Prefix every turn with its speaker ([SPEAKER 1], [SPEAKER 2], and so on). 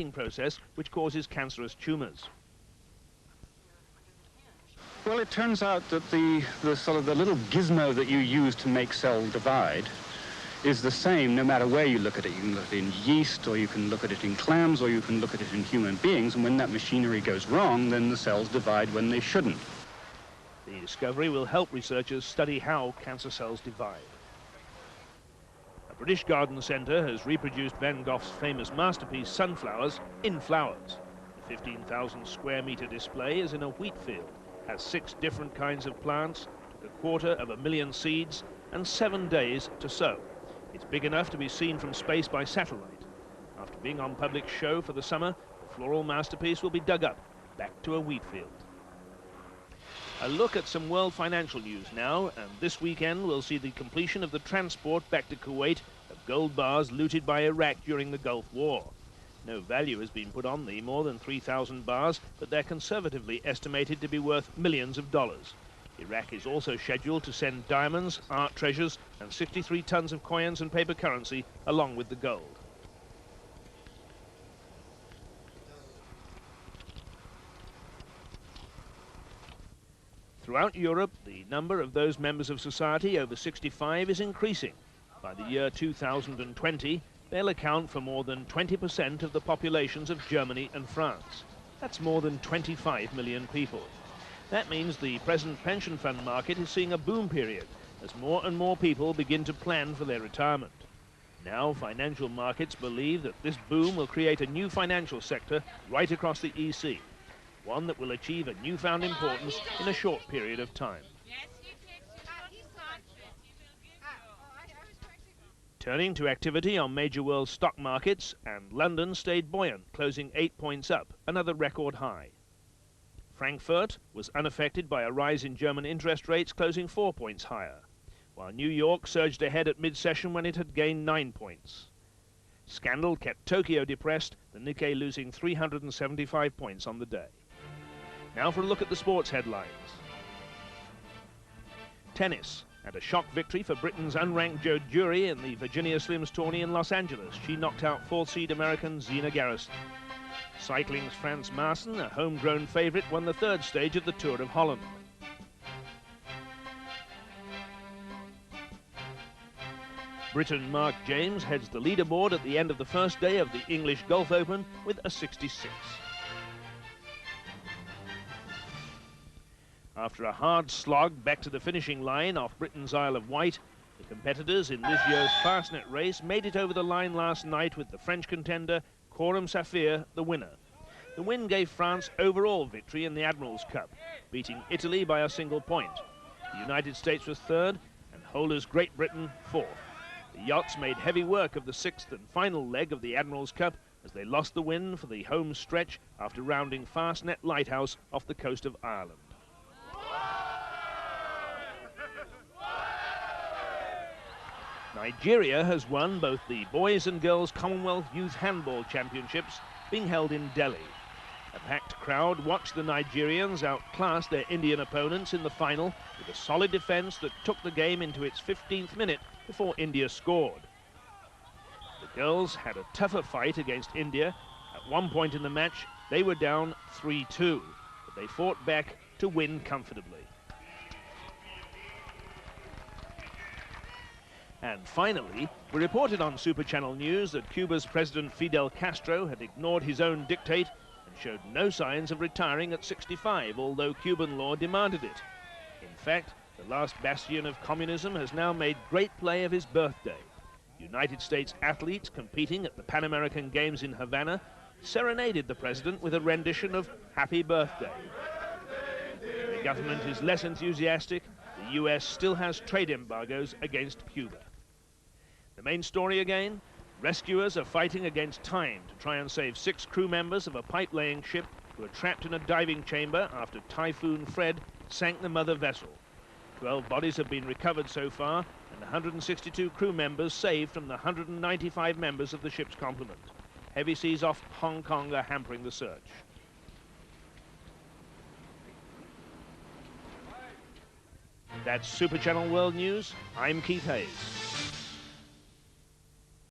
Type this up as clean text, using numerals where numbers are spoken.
[SPEAKER 1] aging process which causes cancerous tumours.
[SPEAKER 2] Well, it turns out that the little gizmo that you use to make cells divide is the same no matter where you look at it. You can look at it in yeast, or you can look at it in clams, or you can look at it in human beings, and when that machinery goes wrong, then the cells divide when they shouldn't.
[SPEAKER 1] The discovery will help researchers study how cancer cells divide. A British garden centre has reproduced Van Gogh's famous masterpiece Sunflowers in flowers. The 15,000 square metre display is in a wheat field, has 6 different kinds of plants, took 250,000 seeds, and 7 days to sow. It's big enough to be seen from space by satellite. After being on public show for the summer, the floral masterpiece will be dug up, back to a wheat field. A look at some world financial news now, and this weekend we'll see the completion of the transport back to Kuwait of gold bars looted by Iraq during the Gulf War. No value has been put on the more than 3,000 bars, but they're conservatively estimated to be worth millions of dollars. Iraq is also scheduled to send diamonds, art treasures, and 63 tons of coins and paper currency along with the gold. Throughout Europe, the number of those members of society over 65 is increasing. By the year 2020, they'll account for more than 20% of the populations of Germany and France. That's more than 25 million people. That means the present pension fund market is seeing a boom period as more and more people begin to plan for their retirement. Now, financial markets believe that this boom will create a new financial sector right across the EC, one that will achieve a newfound importance in a short period of time. Turning to activity on major world stock markets, and London stayed buoyant, closing 8 points up, another record high. Frankfurt was unaffected by a rise in German interest rates, closing 4 points higher, while New York surged ahead at mid-session when it had gained 9 points. Scandal kept Tokyo depressed, the Nikkei losing 375 points on the day. Now for a look at the sports headlines. Tennis, and a shock victory for Britain's unranked Jo Dury in the Virginia Slims tourney in Los Angeles. She knocked out 4th seed American Zina Garrison. Cycling's Frans Maassen, a homegrown favourite, won the 3rd stage of the Tour of Holland. Briton Mark James heads the leaderboard at the end of the first day of the English Golf Open with a 66. After a hard slog back to the finishing line off Britain's Isle of Wight, the competitors in this year's Fastnet race made it over the line last night with the French contender Coram Safir the winner. The win gave France overall victory in the Admiral's Cup, beating Italy by a single point. The United States was 3rd and holders Great Britain 4th. The yachts made heavy work of the 6th and final leg of the Admiral's Cup as they lost the win for the home stretch after rounding Fastnet Lighthouse off the coast of Ireland. Nigeria has won both the Boys and Girls Commonwealth Youth Handball Championships being held in Delhi. A packed crowd watched the Nigerians outclass their Indian opponents in the final with a solid defence that took the game into its 15th minute before India scored. The girls had a tougher fight against India. At one point in the match, they were down 3-2, but they fought back to win comfortably. And finally, we reported on Super Channel News that Cuba's President Fidel Castro had ignored his own dictate and showed no signs of retiring at 65, although Cuban law demanded it. In fact, the last bastion of communism has now made great play of his birthday. United States athletes competing at the Pan American Games in Havana serenaded the president with a rendition of Happy Birthday. The government is less enthusiastic. The US still has trade embargoes against Cuba. The main story again, rescuers are fighting against time to try and save 6 crew members of a pipe-laying ship who were trapped in a diving chamber after Typhoon Fred sank the mother vessel. 12 bodies have been recovered so far, and 162 crew members saved from the 195 members of the ship's complement. Heavy seas off Hong Kong are hampering the search. That's Super Channel World News. I'm Keith Hayes.